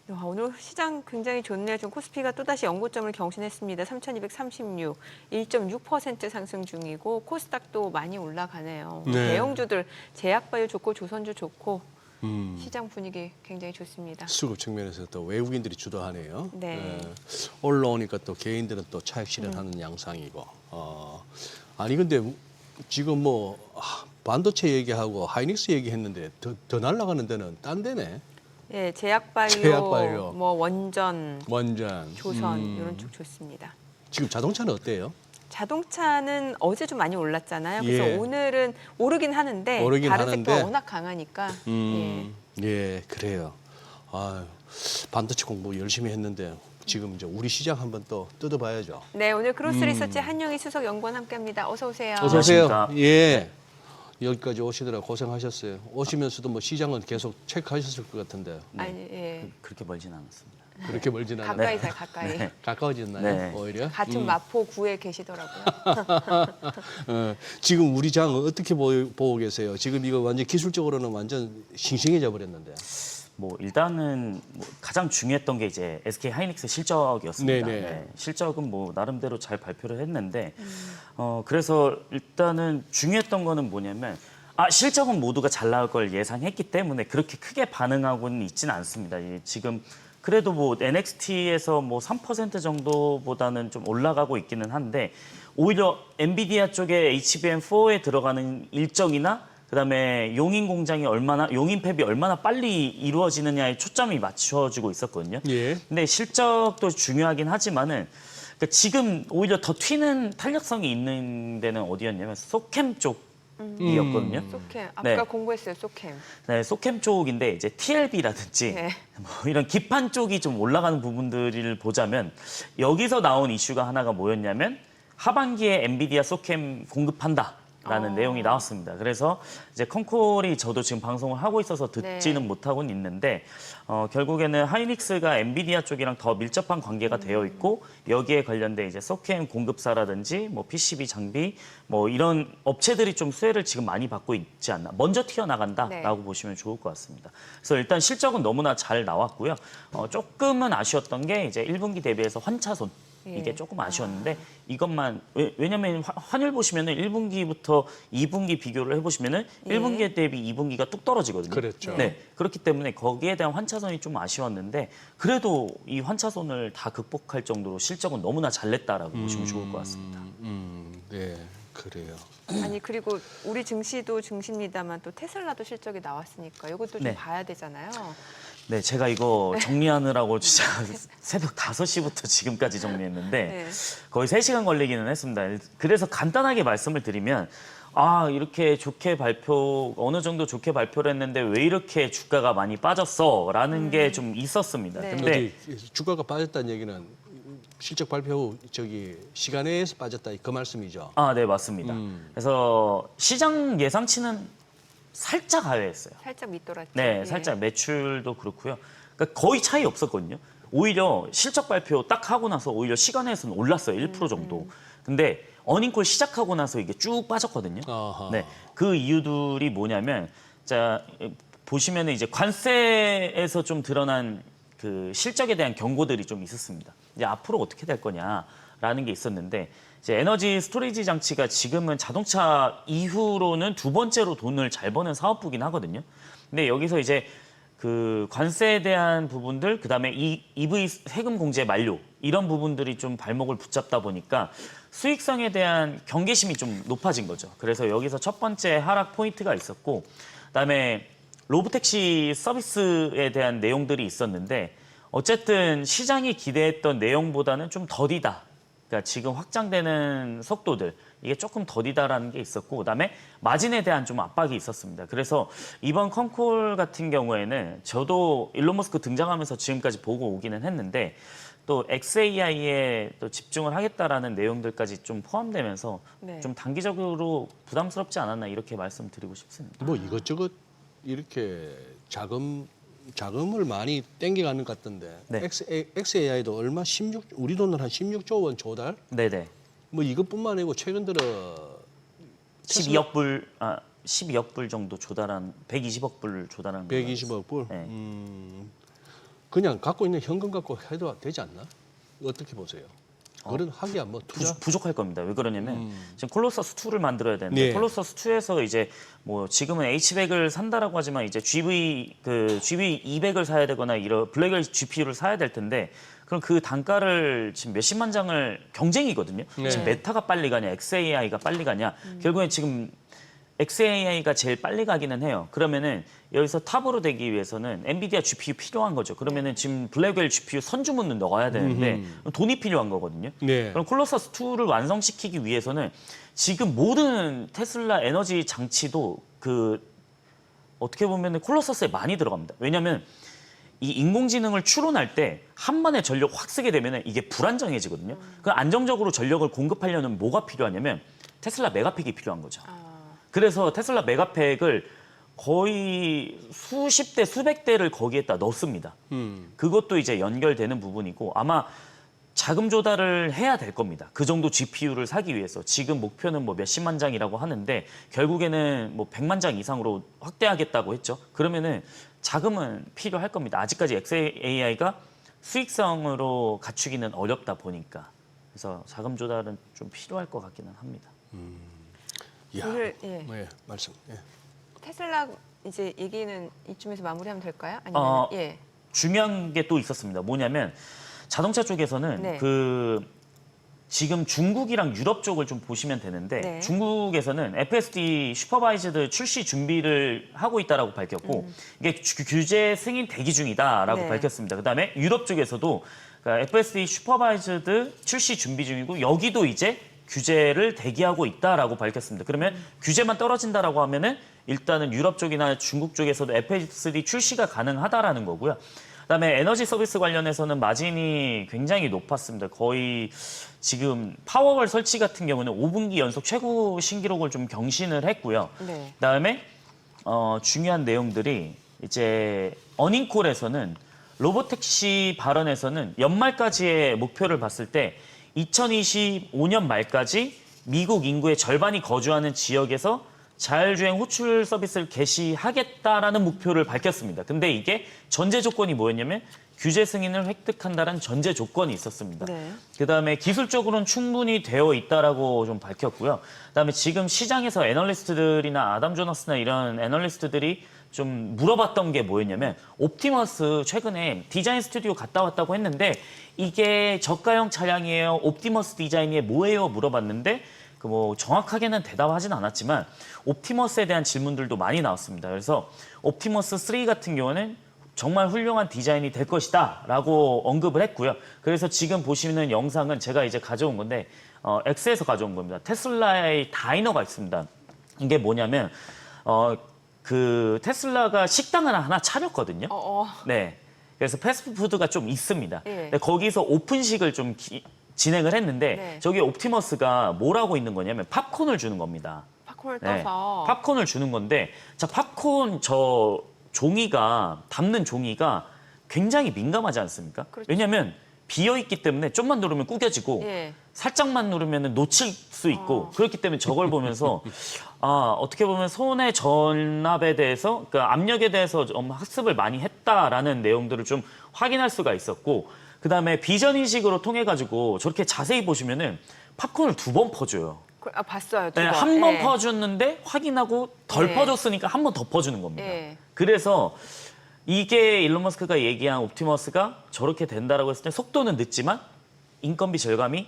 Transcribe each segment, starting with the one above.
오늘 시장 굉장히 좋네요. 좀 코스피가 또다시 연고점을 경신했습니다. 3,236, 1.6% 상승 중이고 코스닥도 많이 올라가네요. 네. 대형주들 제약바이오 좋고 조선주 좋고 시장 분위기 굉장히 좋습니다. 수급 측면에서 또 외국인들이 주도하네요. 네. 올라오니까 또 개인들은 또 차익 실현하는 양상이고. 아니 근데 지금 뭐 반도체 얘기하고 하이닉스 얘기했는데 더 날아가는 데는 딴 데네. 네, 제약바이오, 제약바이오. 뭐 원전, 원전, 조선 이런 쪽 좋습니다. 지금 자동차는 어때요? 자동차는 어제 좀 많이 올랐잖아요. 그래서 예. 오늘은 오르긴 하는데 오르긴 다른 하는데. 섹터가 워낙 강하니까. 예, 그래요. 반도체 공부 열심히 했는데 지금 이제 우리 시장 한번 또 뜯어봐야죠. 네, 오늘 크로스 리서치 한영희 수석 연구원 함께합니다. 어서 오세요. 어서 오세요. 안녕하십니까. 예. 여기까지 오시느라 고생하셨어요. 오시면서도 뭐 시장은 계속 체크하셨을 것 같은데 아니, 예. 그렇게 멀진 않았습니다. 그렇게 멀진 않아요. 가까이 살 가까이. 가까워졌나요? 네. 오히려? 같은 마포구에 계시더라고요. 지금 우리 장 어떻게 보고 계세요? 지금 이거 완전 기술적으로는 완전 싱싱해져 버렸는데. 뭐 일단은 가장 중요했던 게 이제 SK 하이닉스 실적이었습니다. 네네. 네, 실적은 뭐 나름대로 잘 발표를 했는데 그래서 일단은 중요했던 거는 뭐냐면 실적은 모두가 잘 나올 걸 예상했기 때문에 그렇게 크게 반응하고는 있지는 않습니다. 지금 그래도 뭐 NXT에서 뭐 3% 정도보다는 좀 올라가고 있기는 한데 오히려 엔비디아 쪽에 HBM4에 들어가는 일정이나 그다음에 용인 공장이 용인 팹이 얼마나 빨리 이루어지느냐에 초점이 맞춰지고 있었거든요. 예. 근데 실적도 중요하긴 하지만은 그러니까 지금 오히려 더 튀는 탄력성이 있는 데는 어디였냐면 소캠 쪽이었거든요. 소캠. 아까 네. 공부했어요, 소캠. 네, 소캠 쪽인데 이제 TLB라든지 네. 뭐 이런 기판 쪽이 좀 올라가는 부분들을 보자면 여기서 나온 이슈가 하나가 뭐였냐면 하반기에 엔비디아 소캠 공급한다. 라는 내용이 나왔습니다. 그래서 이제 컨콜이 저도 지금 방송을 하고 있어서 듣지는 못하고는 있는데 결국에는 하이닉스가 엔비디아 쪽이랑 더 밀접한 관계가 되어 있고 여기에 관련된 이제 소캠 공급사라든지 뭐 PCB 장비 뭐 이런 업체들이 좀 수혜를 지금 많이 받고 있지 않나. 먼저 튀어나간다라고 보시면 좋을 것 같습니다. 그래서 일단 실적은 너무나 잘 나왔고요. 조금은 아쉬웠던 게 이제 1분기 대비해서 환차손. 이게 조금 아쉬웠는데 이것만 왜냐면 환율 보시면은 1분기부터 2분기 비교를 해보시면은 1분기 대비 2분기가 뚝 떨어지거든요. 그렇죠. 네, 그렇기 때문에 거기에 대한 환차손이 좀 아쉬웠는데 그래도 이 환차손을 다 극복할 정도로 실적은 너무나 잘 냈다라고 보시면 좋을 것 같습니다. 네, 그래요. 아니 그리고 우리 증시도 증시입니다만 또 테슬라도 실적이 나왔으니까 이것도 좀 네. 봐야 되잖아요. 네, 제가 이거 정리하느라고 진짜 새벽 5시부터 지금까지 정리했는데 네. 거의 3시간 걸리기는 했습니다. 그래서 간단하게 말씀을 드리면 이렇게 어느 정도 좋게 발표를 했는데 왜 이렇게 주가가 많이 빠졌어? 라는 게 좀 있었습니다. 네. 근데 주가가 빠졌다는 얘기는 실적 발표 후 시간에서 빠졌다 그 말씀이죠. 네, 맞습니다. 그래서 시장 예상치는 살짝 하회했어요. 살짝 밑돌았죠. 네, 예. 살짝 매출도 그렇고요. 그러니까 거의 차이 없었거든요. 오히려 실적 발표 딱 하고 나서 오히려 시간에서는 올랐어요. 1% 정도. 근데 어닝콜 시작하고 나서 이게 쭉 빠졌거든요. 아하. 네, 그 이유들이 뭐냐면 자 보시면은 이제 관세에서 좀 드러난 그 실적에 대한 경고들이 좀 있었습니다. 이제 앞으로 어떻게 될 거냐라는 게 있었는데 이제 에너지 스토리지 장치가 지금은 자동차 이후로는 두 번째로 돈을 잘 버는 사업부긴 하거든요. 근데 여기서 이제 그 관세에 대한 부분들, 그다음에 이 EV 세금 공제 만료 이런 부분들이 좀 발목을 붙잡다 보니까 수익성에 대한 경계심이 좀 높아진 거죠. 그래서 여기서 첫 번째 하락 포인트가 있었고, 그다음에 로보택시 서비스에 대한 내용들이 있었는데 어쨌든 시장이 기대했던 내용보다는 좀 더디다. 그러니까 지금 확장되는 속도들 이게 조금 더디다라는 게 있었고 그다음에 마진에 대한 좀 압박이 있었습니다. 그래서 이번 컨콜 같은 경우에는 저도 일론 머스크 등장하면서 지금까지 보고 오기는 했는데 또 XAI에 또 집중을 하겠다라는 내용들까지 좀 포함되면서 네. 좀 단기적으로 부담스럽지 않았나 이렇게 말씀드리고 싶습니다. 뭐 이것저것 이렇게 자금을 많이 땡겨가는 것 같던데 네. XAI도 우리 돈으로 한 16조 원 조달? 네네. 뭐 이것뿐만 아니고 최근 들어 12억 불 정도 조달한 120억 불 조달한 거 120억 불. 네. 그냥 갖고 있는 현금 갖고 해도 되지 않나? 어떻게 보세요? 그런 하기야 뭐 투자. 부족할 겁니다. 왜 그러냐면 지금 콜로서스 2를 만들어야 되는데 네. 콜로서스 2에서 이제 뭐 지금은 H100을 산다라고 하지만 이제 GV200을 사야 되거나 이런 블랙엘 GPU를 사야 될 텐데 그럼 그 단가를 지금 몇십만 장을 경쟁이거든요. 네. 지금 메타가 빨리 가냐, XAI가 빨리 가냐. 결국엔 지금 XAI가 제일 빨리 가기는 해요. 그러면은 여기서 탑으로 되기 위해서는 엔비디아 GPU 필요한 거죠. 그러면은 지금 블랙웰 GPU 선주문을 넣어야 되는데 돈이 필요한 거거든요. 네. 그럼 콜로서스 2를 완성시키기 위해서는 지금 모든 테슬라 에너지 장치도 그 어떻게 보면은 콜로서스에 많이 들어갑니다. 왜냐하면 이 인공지능을 추론할 때 한 번에 전력 확 쓰게 되면은 이게 불안정해지거든요. 그 안정적으로 전력을 공급하려면 뭐가 필요하냐면 테슬라 메가팩이 필요한 거죠. 그래서 테슬라 메가팩을 거의 수십 대, 수백 대를 거기에다 넣습니다. 그것도 이제 연결되는 부분이고 아마 자금 조달을 해야 될 겁니다. 그 정도 GPU를 사기 위해서. 지금 목표는 뭐 몇십만 장이라고 하는데 결국에는 뭐 100만 장 이상으로 확대하겠다고 했죠. 그러면은 자금은 필요할 겁니다. 아직까지 XAI가 수익성으로 갖추기는 어렵다 보니까. 그래서 자금 조달은 좀 필요할 것 같기는 합니다. 야, 오늘 예. 네, 말씀. 예. 테슬라 이제 얘기는 이쯤에서 마무리하면 될까요? 아니면 예. 중요한 게 또 있었습니다. 뭐냐면 자동차 쪽에서는 네. 그 지금 중국이랑 유럽 쪽을 좀 보시면 되는데 네. 중국에서는 FSD 슈퍼바이즈드 출시 준비를 하고 있다라고 밝혔고 이게 규제 승인 대기 중이다라고 네. 밝혔습니다. 그다음에 유럽 쪽에서도 그러니까 FSD 슈퍼바이즈드 출시 준비 중이고 여기도 이제 규제를 대기하고 있다라고 밝혔습니다. 그러면 규제만 떨어진다라고 하면은 일단은 유럽 쪽이나 중국 쪽에서도 FSD 출시가 가능하다라는 거고요. 그다음에 에너지 서비스 관련해서는 마진이 굉장히 높았습니다. 거의 지금 파워월 설치 같은 경우는 5분기 연속 최고 신기록을 좀 경신을 했고요. 네. 그다음에 중요한 내용들이 이제 어닝콜에서는 로보택시 발언에서는 연말까지의 목표를 봤을 때 2025년 말까지 미국 인구의 절반이 거주하는 지역에서 자율주행 호출 서비스를 개시하겠다라는 목표를 밝혔습니다. 근데 이게 전제 조건이 뭐였냐면 규제 승인을 획득한다는 전제 조건이 있었습니다. 네. 그다음에 기술적으로는 충분히 되어 있다라고 좀 밝혔고요. 그다음에 지금 시장에서 애널리스트들이나 아담 조너스나 이런 애널리스트들이 좀 물어봤던 게 뭐였냐면 옵티머스 최근에 디자인 스튜디오 갔다 왔다고 했는데 이게 저가형 차량이에요. 옵티머스 디자인이 뭐예요? 물어봤는데 그 뭐 정확하게는 대답하진 않았지만 옵티머스에 대한 질문들도 많이 나왔습니다. 그래서 옵티머스 3 같은 경우는 정말 훌륭한 디자인이 될 것이다 라고 언급을 했고요. 그래서 지금 보시는 영상은 제가 이제 가져온 건데 X에서 가져온 겁니다. 테슬라의 다이너가 있습니다. 이게 뭐냐면 그 테슬라가 식당을 하나 차렸거든요. 네. 그래서 패스트푸드가 좀 있습니다. 예. 근데 거기서 오픈식을 좀 진행을 했는데 네. 저기 옵티머스가 뭘 하고 있는 거냐면 팝콘을 주는 겁니다. 팝콘을 네. 떠서 팝콘을 주는 건데 자 팝콘 저 종이가 담는 종이가 굉장히 민감하지 않습니까? 그렇죠. 왜냐하면 비어 있기 때문에 좀만 누르면 구겨지고 예. 살짝만 누르면 놓칠 수 있고 그렇기 때문에 저걸 보면서 어떻게 보면 손의 전압에 대해서 그러니까 압력에 대해서 좀 학습을 많이 했다라는 내용들을 좀 확인할 수가 있었고 그다음에 비전 인식으로 통해 가지고 저렇게 자세히 보시면은 팝콘을 2번 퍼줘요. 봤어요. 네, 한 번 퍼줬는데 확인하고 덜 네. 퍼줬으니까 한 번 더 퍼주는 겁니다. 예. 그래서 이게 일론 머스크가 얘기한 옵티머스가 저렇게 된다라고 했을 때 속도는 늦지만 인건비 절감이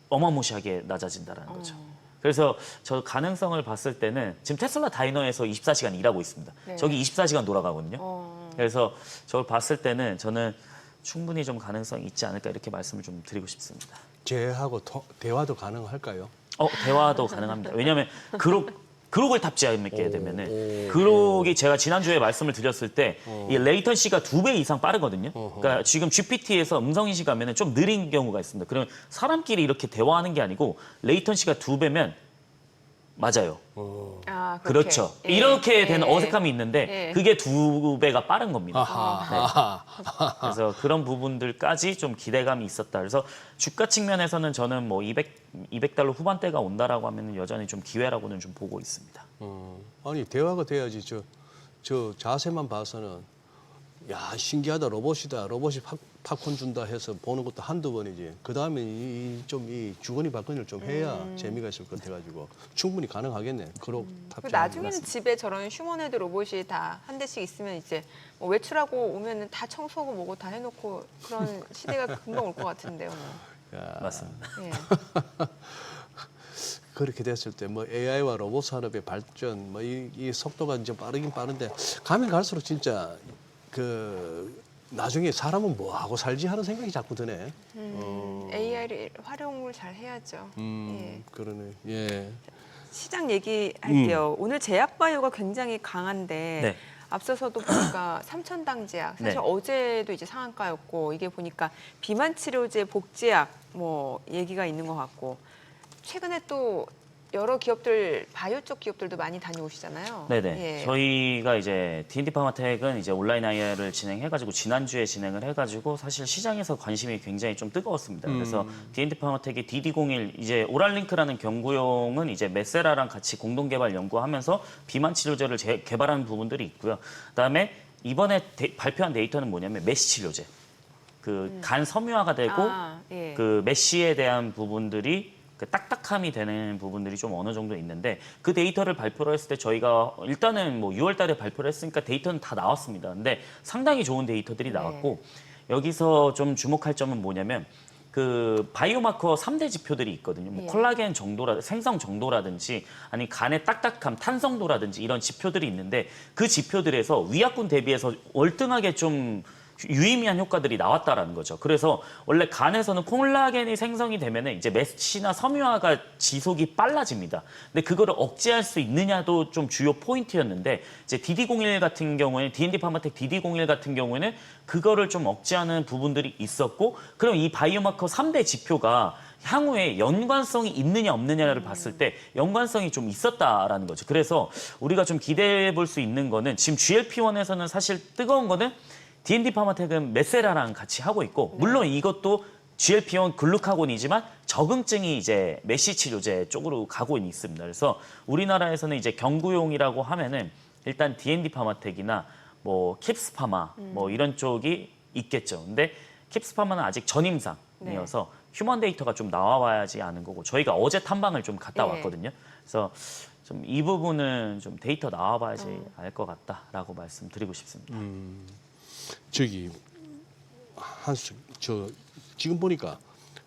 어마무시하게 낮아진다라는 거죠. 그래서 저 가능성을 봤을 때는 지금 테슬라 다이너에서 24시간 일하고 있습니다. 네. 저기 24시간 돌아가거든요. 그래서 저걸 봤을 때는 저는 충분히 좀 가능성이 있지 않을까 이렇게 말씀을 좀 드리고 싶습니다. 쟤하고 대화도 가능할까요? 대화도 가능합니다. 왜냐하면 그록을 탑재하게 되면은 그록이 제가 지난주에 말씀을 드렸을 때 이 레이턴시가 2배 이상 빠르거든요. 그러니까 지금 GPT에서 음성 인식하면은 좀 느린 경우가 있습니다. 그러면 사람끼리 이렇게 대화하는 게 아니고 레이턴시가 2배면 맞아요. 그렇게. 그렇죠. 예. 이렇게 되는 예. 어색함이 있는데 예. 그게 2배가 빠른 겁니다. 아하. 그래서 그런 부분들까지 좀 기대감이 있었다. 그래서 주가 측면에서는 저는 뭐 200달러 후반대가 온다라고 하면 여전히 좀 기회라고는 좀 보고 있습니다. 아니 대화가 돼야지 저 자세만 봐서는 야 신기하다 로봇이다 로봇이 팝콘 준다 해서 보는 것도 한두 번이지. 그 다음에 이 주거니 받거니를 좀 해야 재미가 있을 것 같아가지고 충분히 가능하겠네. 그룹 탑재. 그 나중에는 집에 저런 휴머네드 로봇이 다 한 대씩 있으면 이제 뭐 외출하고 오면은 다 청소하고 뭐고 다 해놓고 그런 시대가 금방 올 것 같은데요. 뭐. 야, 맞습니다. 예. 그렇게 됐을 때 뭐 AI와 로봇 산업의 발전 뭐 이 속도가 이제 빠르긴 빠른데 가면 갈수록 진짜 그 나중에 사람은 뭐 하고 살지 하는 생각이 자꾸 드네. AI를 활용을 잘 해야죠. 예. 그러네. 예. 시장 얘기할게요. 오늘 제약바이오가 굉장히 강한데 네. 앞서서도 보니까 삼천당 제약 사실 네. 어제도 이제 상한가였고 이게 보니까 비만 치료제 복제약 뭐 얘기가 있는 것 같고 최근에 또 여러 기업들 바이오 쪽 기업들도 많이 다녀오시잖아요. 네네. 예. 저희가 이제 D&D 파마텍은 이제 온라인 IR을 진행해가지고 지난주에 진행을 해가지고 사실 시장에서 관심이 굉장히 좀 뜨거웠습니다. 그래서 D&D 파마텍이 DD01 이제 오랄링크라는 경구용은 이제 메세라랑 같이 공동 개발 연구하면서 비만 치료제를 개발하는 부분들이 있고요. 그다음에 이번에 발표한 데이터는 뭐냐면 메시 치료제. 그 간 섬유화가 되고 예. 그 메시에 대한 부분들이 그 딱딱함이 되는 부분들이 좀 어느 정도 있는데 그 데이터를 발표를 했을 때 저희가 일단은 뭐 6월 달에 발표를 했으니까 데이터는 다 나왔습니다. 근데 상당히 좋은 데이터들이 나왔고 여기서 좀 주목할 점은 뭐냐면 그 바이오마커 3대 지표들이 있거든요. 뭐 예. 콜라겐 생성 정도라든지 아니 간의 딱딱함, 탄성도라든지 이런 지표들이 있는데 그 지표들에서 위약군 대비해서 월등하게 좀 유의미한 효과들이 나왔다라는 거죠. 그래서 원래 간에서는 콜라겐이 생성이 되면은 이제 메시나 섬유화가 지속이 빨라집니다. 근데 그거를 억제할 수 있느냐도 좀 주요 포인트였는데 이제 DD01 같은 경우에 D&D 파마텍 DD01 같은 경우에는 그거를 좀 억제하는 부분들이 있었고 그럼 이 바이오마커 3대 지표가 향후에 연관성이 있느냐 없느냐를 봤을 때 연관성이 좀 있었다라는 거죠. 그래서 우리가 좀 기대해 볼 수 있는 거는 지금 GLP-1에서는 사실 뜨거운 거는 D&D 파마텍은 메세라랑 같이 하고 있고 물론 이것도 GLP-1 글루카곤이지만 적응증이 이제 메시 치료제 쪽으로 가고 있습니다. 그래서 우리나라에서는 이제 경구용이라고 하면은 일단 D&D 파마텍이나 뭐 킵스파마 뭐 이런 쪽이 있겠죠. 근데 킵스파마는 아직 전임상이어서 휴먼 데이터가 좀 나와봐야지 아는 거고 저희가 어제 탐방을 좀 갔다 네. 왔거든요. 그래서 좀 이 부분은 좀 데이터 나와봐야지 알 것 같다라고 말씀드리고 싶습니다. 저기 한수 저 지금 보니까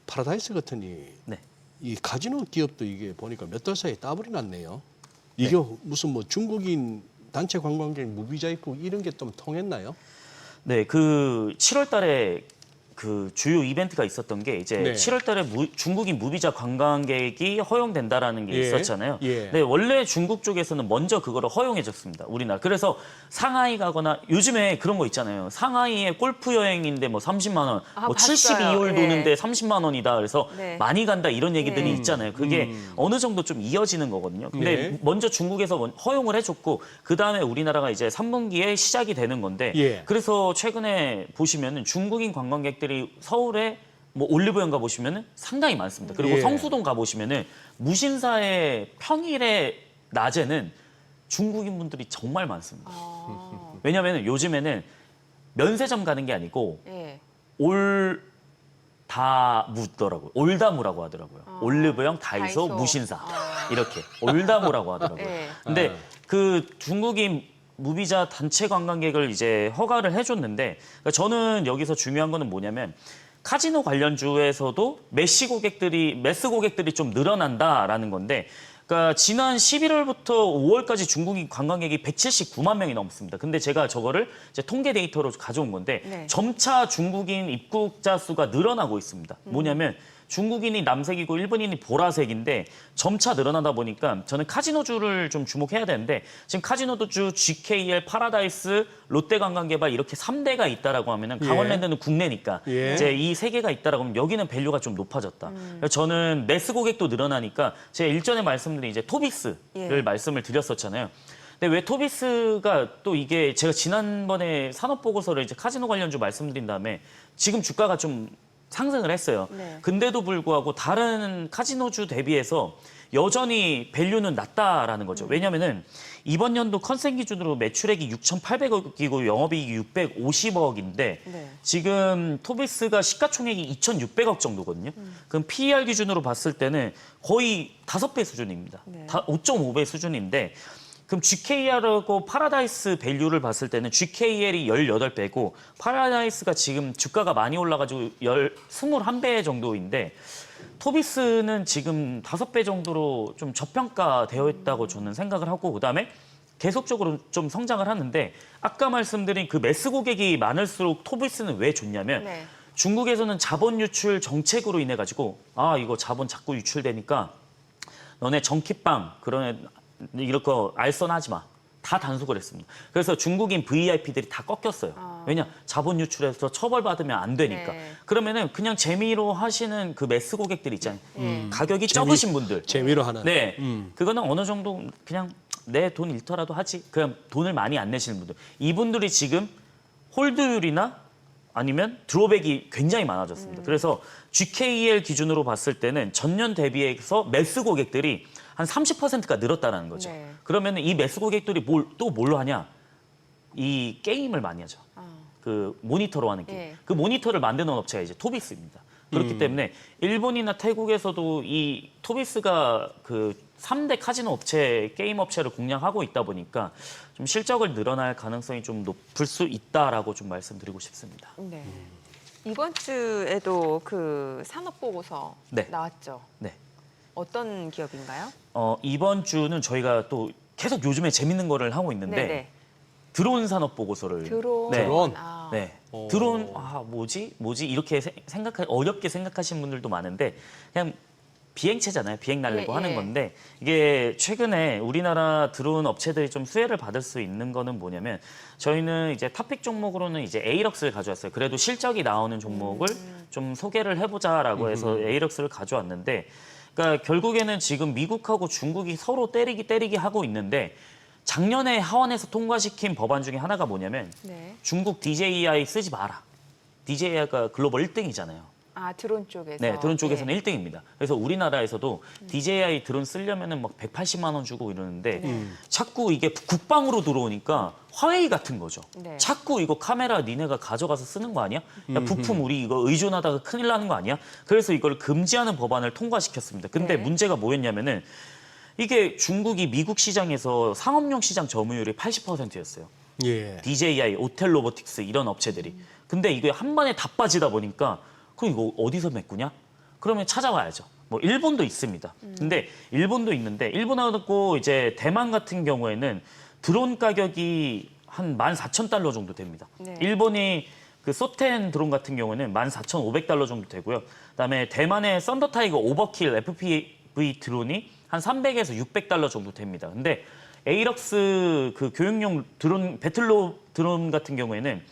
파라다이스 같으니 네. 이 카지노 기업도 이게 보니까 몇 달 사이에 따블이 났네요. 이게 무슨 뭐 중국인 단체 관광객 무비자 입국 이런 게 좀 통했나요? 네, 그 7월 달에 그 주요 이벤트가 있었던 게 이제 네. 7월 달에 중국인 무비자 관광객이 허용된다라는 게 예. 있었잖아요. 예. 네, 원래 중국 쪽에서는 먼저 그거를 허용해 줬습니다. 우리나라. 그래서 상하이 가거나 요즘에 그런 거 있잖아요. 상하이에 골프 여행인데 뭐 30만 원, 뭐 봤어요. 72홀 예. 도는데 30만 원이다. 그래서 네. 많이 간다 이런 얘기들이 예. 있잖아요. 그게 어느 정도 좀 이어지는 거거든요. 근데 네. 먼저 중국에서 허용을 해줬고 그 다음에 우리나라가 이제 3분기에 시작이 되는 건데 예. 그래서 최근에 보시면은 중국인 관광객들이 서울에 뭐 올리브영 가보시면은 상당히 많습니다. 그리고 예. 성수동 가보시면은 무신사의 평일에 낮에는 중국인 분들이 정말 많습니다. 왜냐하면 요즘에는 면세점 가는 게 아니고 예. 올다무더라고요. 올다무라고 하더라고요. 올리브영, 다이소, 다이소. 무신사 이렇게 올다무라고 하더라고요. 예. 근데 그 중국인 무비자 단체 관광객을 이제 허가를 해줬는데 그러니까 저는 여기서 중요한 거는 뭐냐면 카지노 관련주에서도 메스 고객들이 좀 늘어난다라는 건데 그러니까 지난 11월부터 5월까지 중국인 관광객이 179만 명이 넘습니다. 근데 제가 저거를 이제 통계 데이터로 가져온 건데 네. 점차 중국인 입국자 수가 늘어나고 있습니다. 뭐냐면 중국인이 남색이고 일본인이 보라색인데 점차 늘어나다 보니까 저는 카지노주를 좀 주목해야 되는데 지금 카지노주 GKL, 파라다이스, 롯데관광개발 이렇게 3대가 있다라고 하면은 강원랜드는 국내니까 예. 이제 이 3개가 있다라고 하면 여기는 밸류가 좀 높아졌다. 그래서 저는 매스 고객도 늘어나니까 제가 일전에 말씀드린 이제 토비스를 예. 말씀을 드렸었잖아요. 근데 왜 토비스가 또 이게 제가 지난번에 산업보고서를 이제 카지노 관련주 말씀드린 다음에 지금 주가가 좀 상승을 했어요. 네. 근데도 불구하고 다른 카지노주 대비해서 여전히 밸류는 낮다라는 거죠. 왜냐면은 이번 연도 컨센 기준으로 매출액이 6,800억이고 영업이익이 650억인데 네. 지금 토비스가 시가총액이 2,600억 정도거든요. 그럼 PER 기준으로 봤을 때는 거의 5배 수준입니다. 네. 5.5배 수준인데 그럼 GKR하고 파라다이스 밸류를 봤을 때는 GKL이 18배고 파라다이스가 지금 주가가 많이 올라가지고 21배 정도인데 토비스는 지금 5배 정도로 좀 저평가되어 있다고 저는 생각을 하고 그다음에 계속적으로 좀 성장을 하는데 아까 말씀드린 그 매스 고객이 많을수록 토비스는 왜 좋냐면 네. 중국에서는 자본 유출 정책으로 인해 가지고 아 이거 자본 자꾸 유출되니까 너네 정키빵 그런 이렇게 알선하지 마. 다 단속을 했습니다. 그래서 중국인 VIP들이 다 꺾였어요. 왜냐 자본 유출해서 처벌받으면 안 되니까. 네. 그러면은 그냥 재미로 하시는 그 매스 고객들 있잖아요. 가격이 재미- 적으신 분들. 재미로 하는. 네, 그거는 어느 정도 그냥 내 돈 잃더라도 하지. 그냥 돈을 많이 안 내시는 분들. 이분들이 지금 홀드율이나 아니면 드로백이 굉장히 많아졌습니다. 그래서 GKL 기준으로 봤을 때는 전년 대비해서 매스 고객들이 한 30%가 늘었다는 거죠. 네. 그러면 이 매스 고객들이 또 뭘로 하냐? 이 게임을 많이 하죠. 그 모니터로 하는 게임. 예. 그 모니터를 만드는 업체가 이제 토비스입니다. 그렇기 때문에 일본이나 태국에서도 이 토비스가 그 3대 카지노 업체, 게임 업체를 공략하고 있다 보니까 좀 실적을 늘어날 가능성이 좀 높을 수 있다라고 좀 말씀드리고 싶습니다. 네. 이번 주에도 그 산업 보고서 네. 나왔죠. 네. 어떤 기업인가요? 이번 주는 저희가 또 계속 요즘에 재밌는 거를 하고 있는데 네네. 드론 산업 보고서를 드론. 네. 드론? 아. 네. 오. 드론 뭐지 이렇게 어렵게 생각하시는 분들도 많은데 그냥 비행체잖아요. 비행 날리고 예, 하는 예. 건데 이게 최근에 우리나라 드론 업체들이 좀 수혜를 받을 수 있는 거는 뭐냐면 저희는 이제 탑픽 종목으로는 이제 에이럭스를 가져왔어요. 그래도 실적이 나오는 종목을 좀 소개를 해보자라고 해서 에이럭스를 가져왔는데 그러니까 결국에는 지금 미국하고 중국이 서로 때리기 하고 있는데 작년에 하원에서 통과시킨 법안 중에 하나가 뭐냐면 네. 중국 DJI 쓰지 마라. DJI가 글로벌 1등이잖아요. 아 드론 쪽에서. 네, 드론 쪽에서는 예. 1등입니다. 그래서 우리나라에서도 DJI 드론 쓰려면은 막 180만 원 주고 이러는데 자꾸 이게 국방으로 들어오니까 화웨이 같은 거죠. 네. 자꾸 이거 카메라 니네가 가져가서 쓰는 거 아니야? 야, 부품 우리 이거 의존하다가 큰일 나는 거 아니야? 그래서 이걸 금지하는 법안을 통과시켰습니다. 근데 네. 문제가 뭐였냐면은 이게 중국이 미국 시장에서 상업용 시장 점유율이 80%였어요. 예. DJI, 오텔 로보틱스 이런 업체들이. 근데 이게 한 번에 다 빠지다 보니까 그럼 이거 어디서 메꾸냐? 그러면 찾아와야죠. 뭐 일본도 있습니다. 근데 일본도 있는데 일본하고 이제 대만 같은 경우에는 드론 가격이 한 14,000달러 정도 됩니다. 네. 일본이 그 소텐 드론 같은 경우에는 14,500달러 정도 되고요. 그다음에 대만의 썬더타이거 오버킬 FPV 드론이 한 300에서 600달러 정도 됩니다. 근데 에이럭스 그 교육용 드론 배틀로 드론 같은 경우에는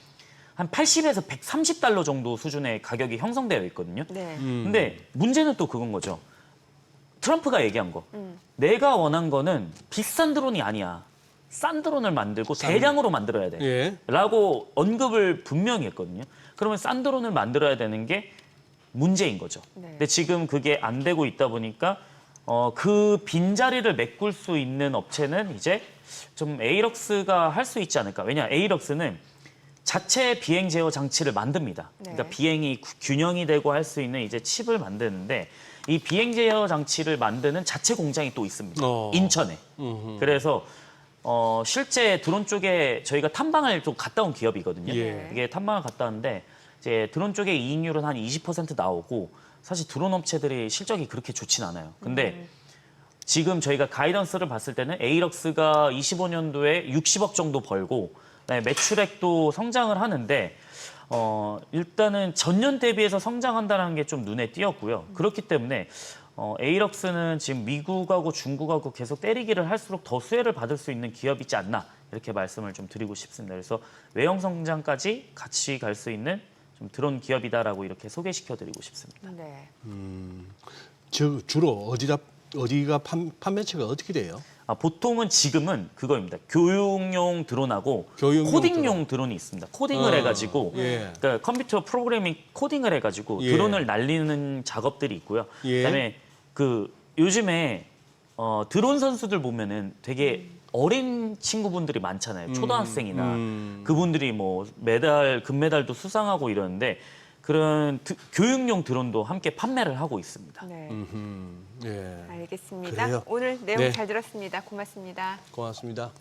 한 80에서 130달러 정도 수준의 가격이 형성되어 있거든요. 네. 근데 문제는 또 그건 거죠. 트럼프가 얘기한 거. 내가 원한 거는 비싼 드론이 아니야. 싼 드론을 만들고 대량으로 만들어야 돼. 예. 라고 언급을 분명히 했거든요. 그러면 싼 드론을 만들어야 되는 게 문제인 거죠. 네. 근데 지금 그게 안 되고 있다 보니까 그 빈자리를 메꿀 수 있는 업체는 이제 좀 에이럭스가 할 수 있지 않을까. 왜냐 에이럭스는 자체 비행 제어 장치를 만듭니다. 네. 그러니까 비행이 균형이 되고 할 수 있는 이제 칩을 만드는데 이 비행 제어 장치를 만드는 자체 공장이 또 있습니다. 인천에. 그래서 실제 드론 쪽에 저희가 탐방을 좀 갔다 온 기업이거든요. 예. 이게 탐방을 갔다 왔는데 이제 드론 쪽에 이익률은 한 20% 나오고 사실 드론 업체들이 실적이 그렇게 좋진 않아요. 근데 지금 저희가 가이던스를 봤을 때는 에이럭스가 25년도에 60억 정도 벌고 그다음에 매출액도 성장을 하는데 일단은 전년 대비해서 성장한다는 게 좀 눈에 띄었고요. 그렇기 때문에 에이럭스는 지금 미국하고 중국하고 계속 때리기를 할수록 더 수혜를 받을 수 있는 기업이지 않나 이렇게 말씀을 좀 드리고 싶습니다. 그래서 외형 성장까지 같이 갈 수 있는 좀 드론 기업이다라고 이렇게 소개시켜드리고 싶습니다. 네. 주로 어디가 판매처가 어떻게 돼요? 보통은 지금은 그거입니다. 교육용 드론하고 교육용 코딩용 드론이 있습니다. 코딩을 해가지고 예. 그러니까 컴퓨터 프로그래밍 코딩을 해가지고 예. 드론을 날리는 작업들이 있고요. 예. 그다음에 그 요즘에 드론 선수들 보면은 되게 어린 친구분들이 많잖아요. 초등학생이나 그분들이 뭐 메달, 금메달도 수상하고 이러는데 그런 교육용 드론도 함께 판매를 하고 있습니다. 네, 예. 알겠습니다. 그래요. 오늘 내용 네. 잘 들었습니다. 고맙습니다. 고맙습니다.